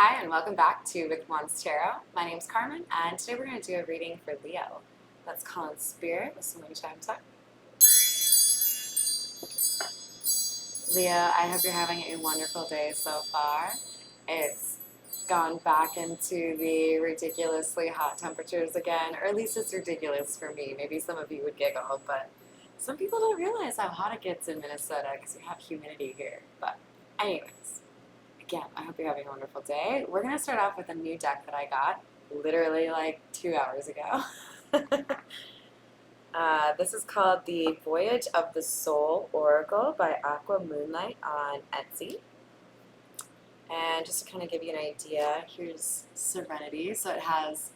Hi, and welcome back to Wicked One's Tarot. My name's Carmen, and today we're going to do a reading for Leo. Let's call in spirit with some wing chimes up. Leo, I hope you're having a wonderful day so far. It's gone back into the ridiculously hot temperatures again, or at least it's ridiculous for me. Maybe some of you would giggle, but some people don't realize how hot it gets in Minnesota because we have humidity here. But anyways, again, I hope you're having a wonderful day. We're going to start off with a new deck that I got literally like 2 hours ago. This is called the Voyage of the Soul Oracle by Aqua Moonlight on Etsy. And just to kind of give you an idea, here's Serenity. So it has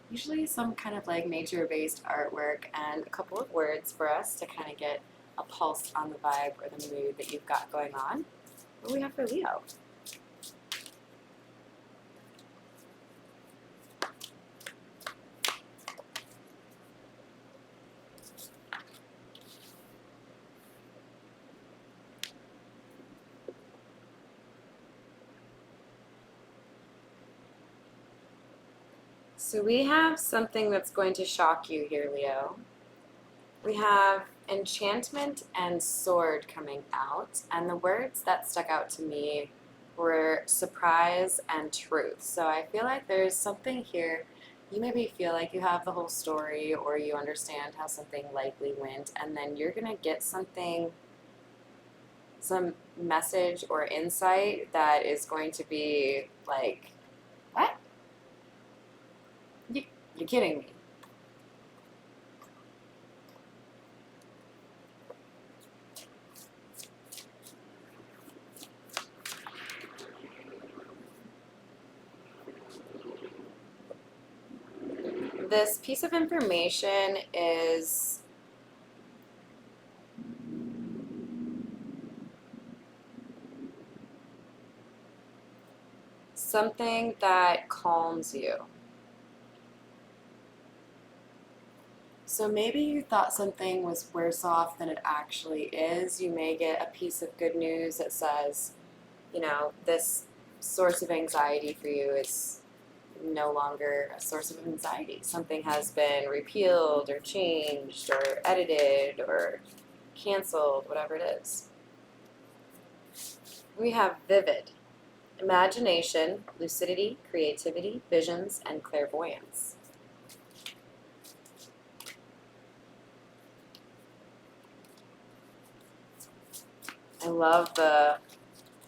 usually some kind of like nature-based artwork and a couple of words for us to kind of get a pulse on the vibe or the mood that you've got going on. What do we have for Leo? So we have something that's going to shock you here, Leo. We have enchantment and sword coming out, and the words that stuck out to me were surprise and truth. So I feel like there's something here. You maybe feel like you have the whole story or you understand how something likely went, and then you're going to get something, some message or insight that is going to be like, what? You're kidding me. This piece of information is something that calms you. So maybe you thought something was worse off than it actually is. You may get a piece of good news that says, this source of anxiety for you is no longer a source of anxiety. Something has been repealed or changed or edited or canceled, whatever it is. We have vivid, imagination, lucidity, creativity, visions, and clairvoyance. I love the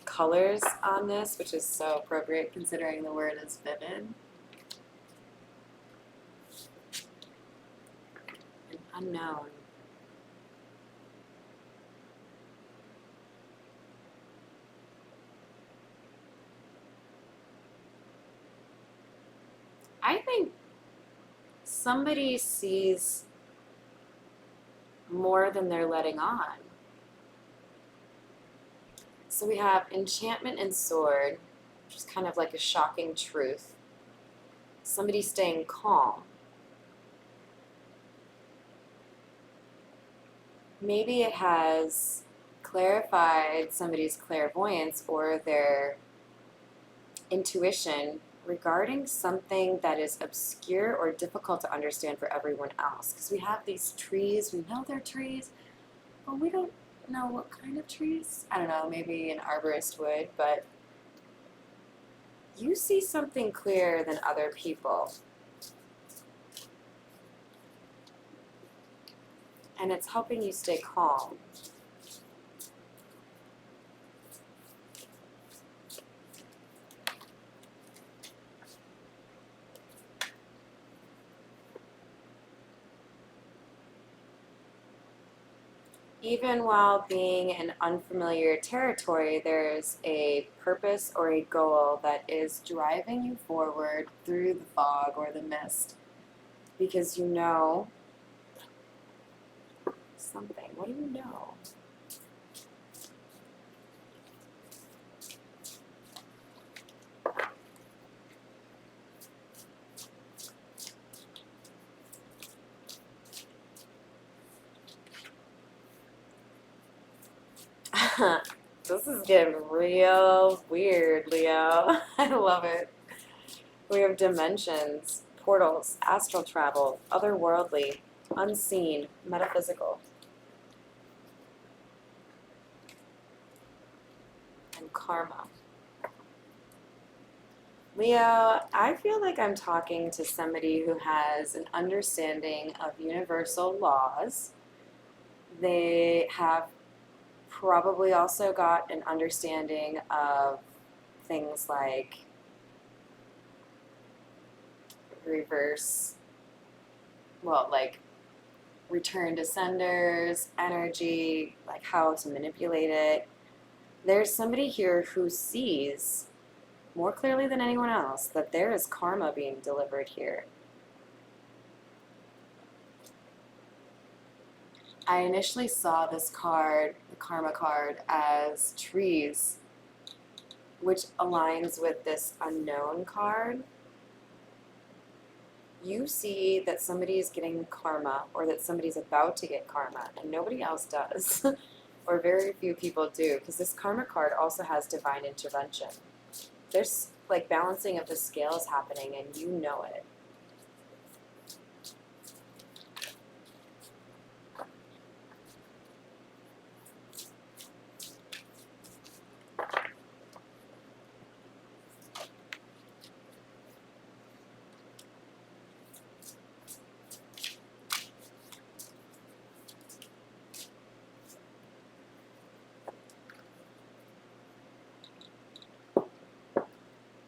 colors on this, which is so appropriate considering the word is vivid. And unknown. I think somebody sees more than they're letting on. So we have enchantment and sword, which is kind of like a shocking truth. Somebody staying calm. Maybe it has clarified somebody's clairvoyance or their intuition regarding something that is obscure or difficult to understand for everyone else. Because we have these trees, we know they're trees, but we don't know what kind of trees. I don't know, maybe an arborist would, but you see something clearer than other people. And it's helping you stay calm. Even while being in unfamiliar territory, there's a purpose or a goal that is driving you forward through the fog or the mist because you know something. What do you know? This is getting real weird, Leo. I love it. We have dimensions, portals, astral travel, otherworldly, unseen, metaphysical, and karma. Leo, I feel like I'm talking to somebody who has an understanding of universal laws. They have probably also got an understanding of things like reverse, well, like return to senders, energy, like how to manipulate it. There's somebody here who sees more clearly than anyone else that there is karma being delivered here. I initially saw this card, the karma card, as trees, which aligns with this unknown card. You see that somebody is getting karma or that somebody's about to get karma, and nobody else does, or very few people do, because this karma card also has divine intervention. There's like balancing of the scales happening, and you know it.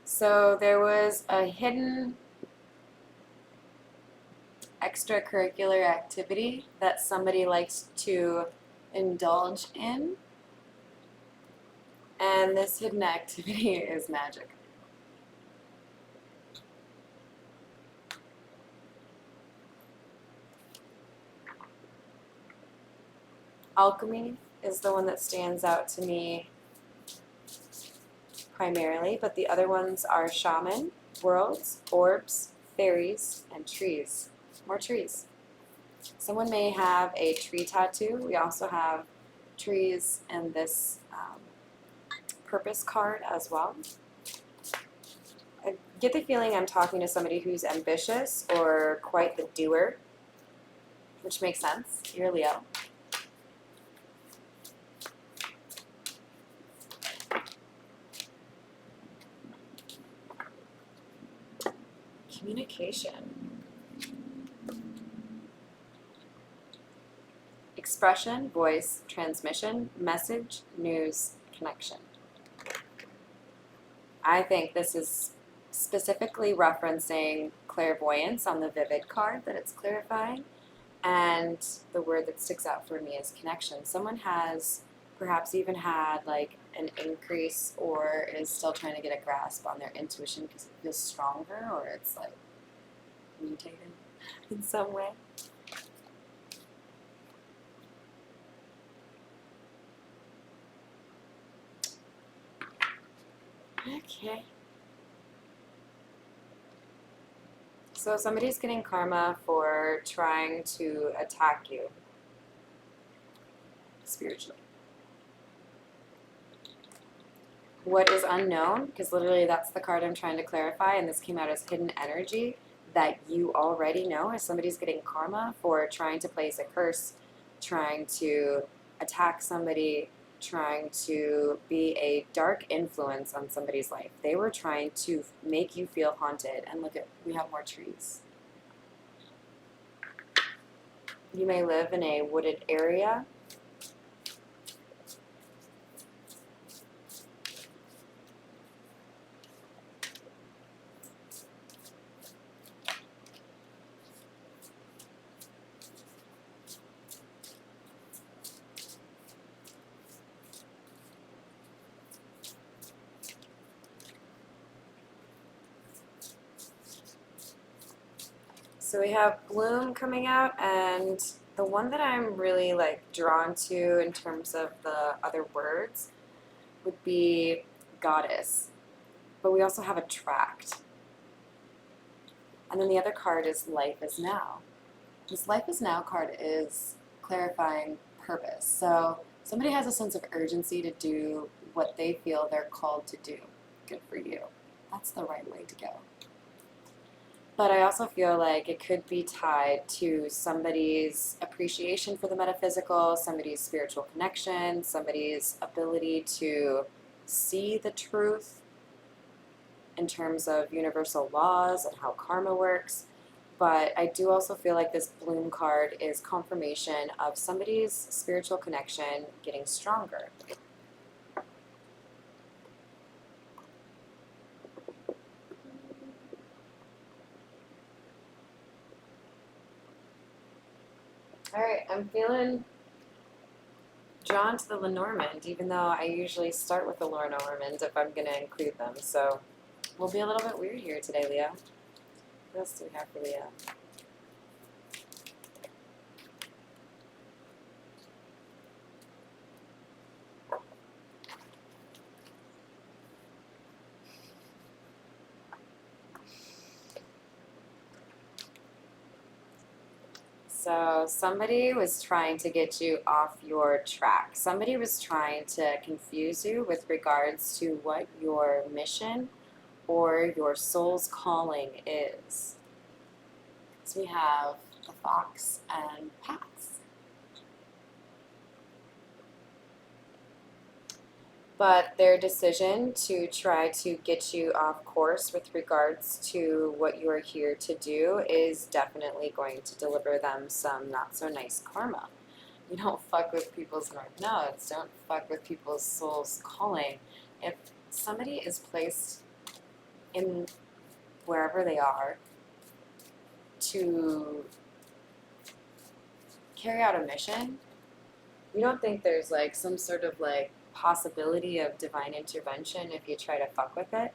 So there was a hidden extracurricular activity that somebody likes to indulge in, and this hidden activity is magic. Alchemy is the one that stands out to me primarily, but the other ones are shaman, worlds, orbs, fairies, and trees. More trees. Someone may have a tree tattoo. We also have trees and this purpose card as well. I get the feeling I'm talking to somebody who's ambitious or quite the doer, which makes sense. You're Leo. Communication. Expression, voice, transmission, message, news, connection. I think this is specifically referencing clairvoyance on the vivid card that it's clarifying, and the word that sticks out for me is connection. Someone has perhaps even had like an increase or is still trying to get a grasp on their intuition because it feels stronger or it's like mutated in some way. Okay. So somebody's getting karma for trying to attack you spiritually. What is unknown, because literally that's the card I'm trying to clarify, and this came out as hidden energy that you already know, is somebody's getting karma for trying to place a curse, trying to attack somebody, trying to be a dark influence on somebody's life. They were trying to make you feel haunted. And look at, we have more trees. You may live in a wooded area. So we have bloom coming out, and the one that I'm really like drawn to in terms of the other words would be goddess. But we also have attract. And then the other card is life is now. This life is now card is clarifying purpose. So Somebody has a sense of urgency to do what they feel they're called to do. Good for you. That's the right way to go. But I also feel like it could be tied to somebody's appreciation for the metaphysical, somebody's spiritual connection, somebody's ability to see the truth in terms of universal laws and how karma works. But I do also feel like this Bloom card is confirmation of somebody's spiritual connection getting stronger. All right, I'm feeling drawn to the Lenormand, even though I usually start with the Lenormand if I'm going to include them. So we'll be a little bit weird here today, Leo. What else do we have for Leo? So somebody was trying to get you off your track. Somebody was trying to confuse you with regards to what your mission or your soul's calling is. So we have the fox and paths. But their decision to try to get you off course with regards to what you are here to do is definitely going to deliver them some not so nice karma. You don't fuck with people's north nodes, don't fuck with people's soul's calling. If somebody is placed in wherever they are to carry out a mission, you don't think there's like some sort of like possibility of divine intervention if you try to fuck with it?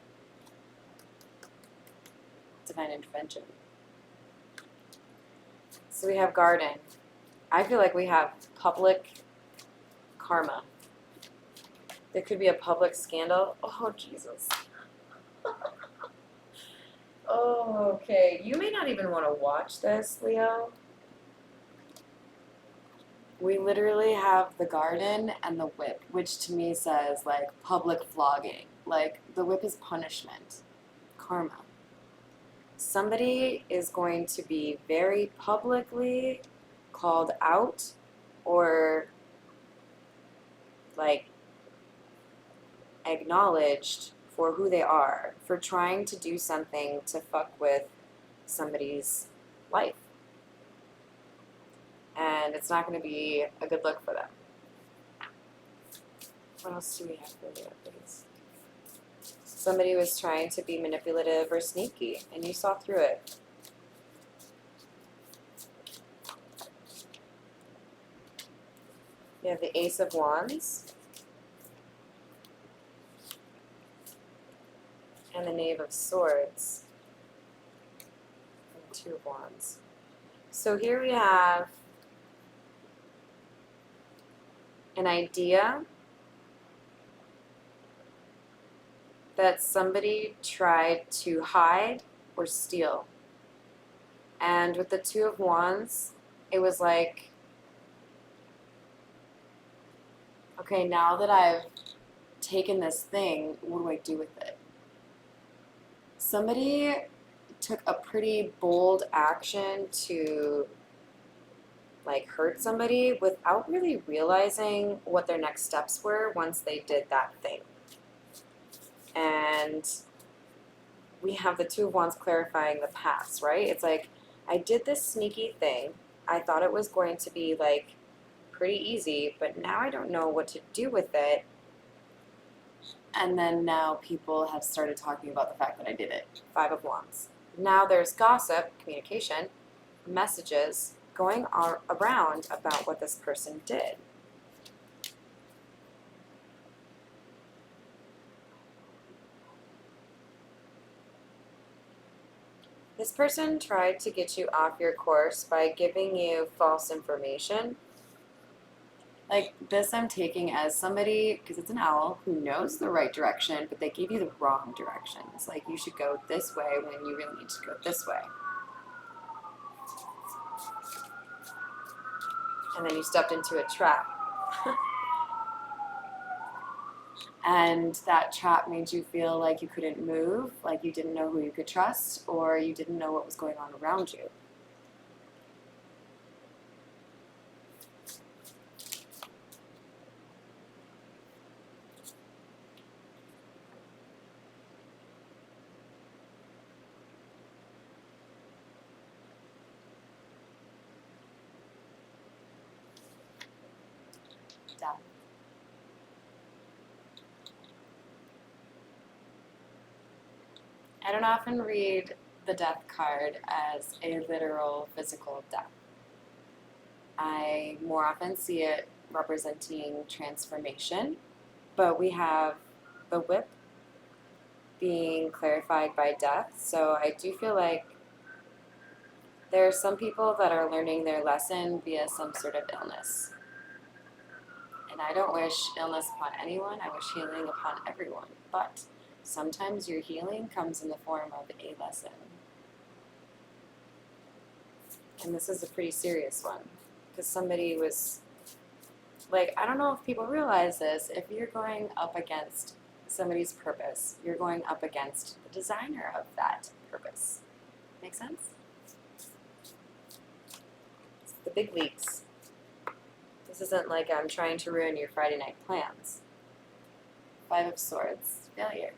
Divine intervention. So we have garden. I feel like we have public karma. There could be a public scandal. Oh, Jesus. Oh, okay. You may not even want to watch this, Leo. We literally have the garden and the whip, which to me says like public flogging. Like the whip is punishment, karma. Somebody is going to be very publicly called out or like acknowledged for who they are, for trying to do something to fuck with somebody's life. And it's not going to be a good look for them. What else do we have for you, please? Somebody was trying to be manipulative or sneaky, and you saw through it. You have the Ace of Wands and the Knave of Swords and the Two of Wands. So here we have an idea that somebody tried to hide or steal. And with the Two of Wands, it was like, okay, now that I've taken this thing, what do I do with it? Somebody took a pretty bold action to like hurt somebody without really realizing what their next steps were once they did that thing. And we have the Two of Wands clarifying the past, right? It's like, I did this sneaky thing. I thought it was going to be like pretty easy, but now I don't know what to do with it. And then now people have started talking about the fact that I did it. Five of Wands. Now there's gossip, communication, messages going around about what this person did. This person tried to get you off your course by giving you false information. Like this I'm taking as somebody, because it's an owl, who knows the right direction, but they gave you the wrong direction. It's like you should go this way when you really need to go this way. And then you stepped into a trap. and that trap made you feel like you couldn't move, like you didn't know who you could trust, or you didn't know what was going on around you. Death. I don't often read the death card as a literal physical death. I more often see it representing transformation, but we have the whip being clarified by death. So I do feel like there are some people that are learning their lesson via some sort of illness. And I don't wish illness upon anyone, I wish healing upon everyone. But sometimes your healing comes in the form of a lesson. And this is a pretty serious one, because somebody was, like, I don't know if people realize this, if you're going up against somebody's purpose, you're going up against the designer of that purpose. Make sense? It's the big leagues. This isn't like I'm trying to ruin your Friday night plans. 5 of Swords, failure.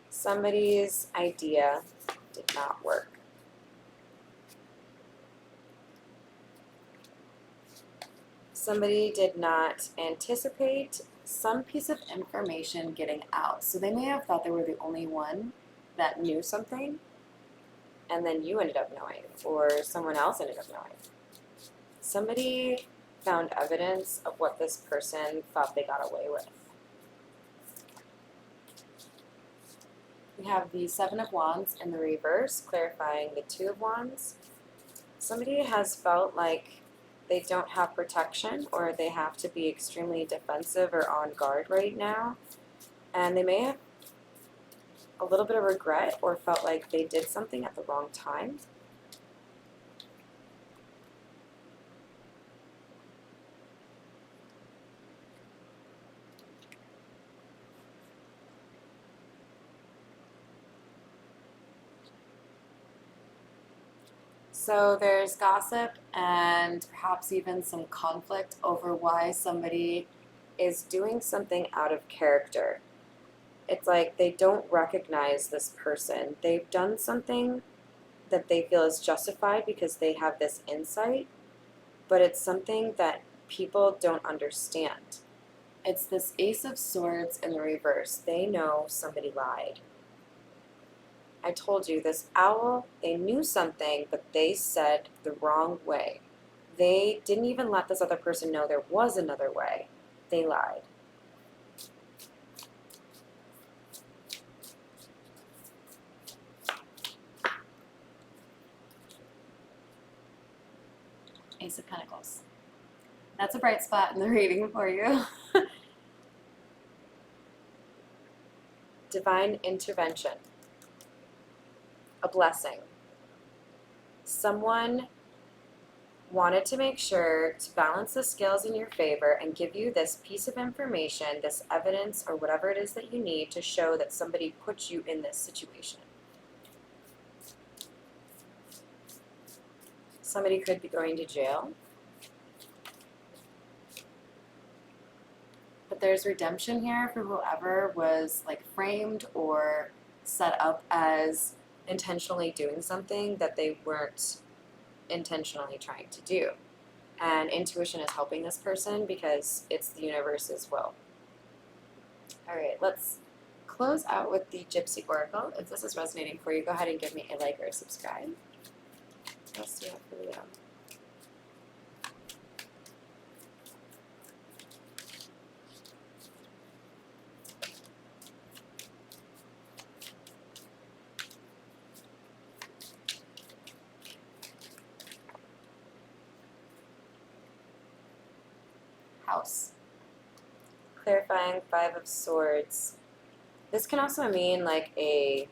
Somebody's idea did not work. Somebody did not anticipate some piece of information getting out. So they may have thought they were the only one that knew something, and then you ended up knowing, or someone else ended up knowing. Somebody found evidence of what this person thought they got away with. We have the 7 of Wands in the reverse, clarifying the 2 of Wands. Somebody has felt like they don't have protection, or they have to be extremely defensive or on guard right now. And they may have a little bit of regret or felt like they did something at the wrong time. So there's gossip and perhaps even some conflict over why somebody is doing something out of character. It's like they don't recognize this person. They've done something that they feel is justified because they have this insight, but it's something that people don't understand. It's this Ace of Swords in the reverse. They know somebody lied. I told you, this owl, they knew something, but they said the wrong way. They didn't even let this other person know there was another way. They lied. Ace of Pentacles. That's a bright spot in the reading for you. Divine intervention. A blessing. Someone wanted to make sure to balance the scales in your favor and give you this piece of information, this evidence, or whatever it is that you need to show that somebody put you in this situation. Somebody could be going to jail. But there's redemption here for whoever was like framed or set up as intentionally doing something that they weren't intentionally trying to do. And intuition is helping this person because it's the universe's will. All right, let's close out with the Gypsy Oracle. If this is resonating for you, go ahead and give me a like or a subscribe. What else do you have for Leo? House. Clarifying 5 of Swords. This can also mean like a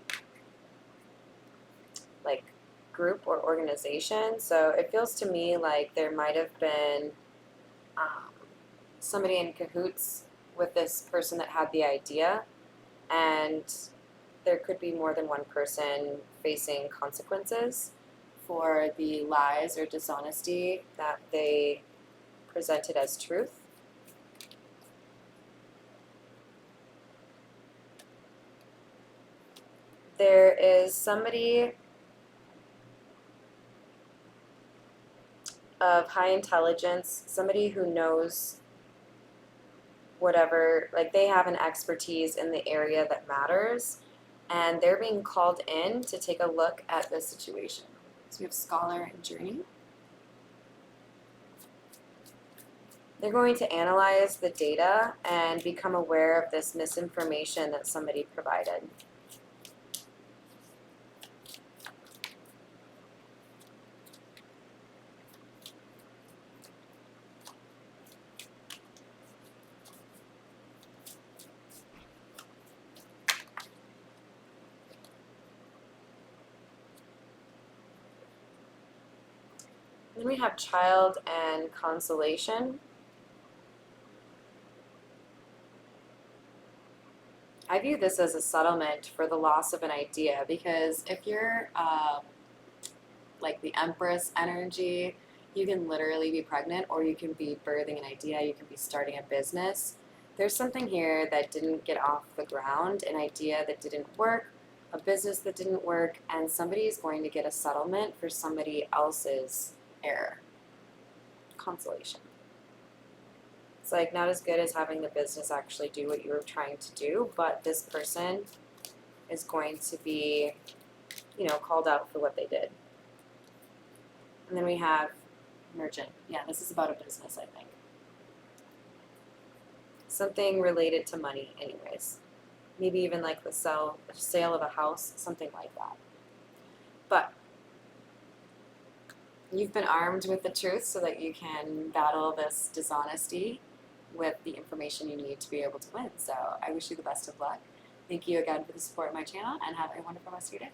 group or organization. So it feels to me like there might have been somebody in cahoots with this person that had the idea, and there could be more than one person facing consequences for the lies or dishonesty that they presented as truth. There is somebody of high intelligence, somebody who knows whatever, like they have an expertise in the area that matters, and they're being called in to take a look at the situation. So we have scholar and journey. They're going to analyze the data and become aware of this misinformation that somebody provided. Then we have child and consolation. I view this as a settlement for the loss of an idea, because if you're like the Empress energy, you can literally be pregnant, or you can be birthing an idea, you can be starting a business. There's something here that didn't get off the ground, an idea that didn't work, a business that didn't work, and somebody is going to get a settlement for somebody else's error. Consolation. It's like not as good as having the business actually do what you were trying to do, but this person is going to be, called out for what they did. And then we have merchant. Yeah, this is about a business, I think. Something related to money, anyways. Maybe even like the sale of a house, something like that. But you've been armed with the truth so that you can battle this dishonesty with the information you need to be able to win. So I wish you the best of luck. Thank you again for the support of my channel, and have a wonderful rest of your day.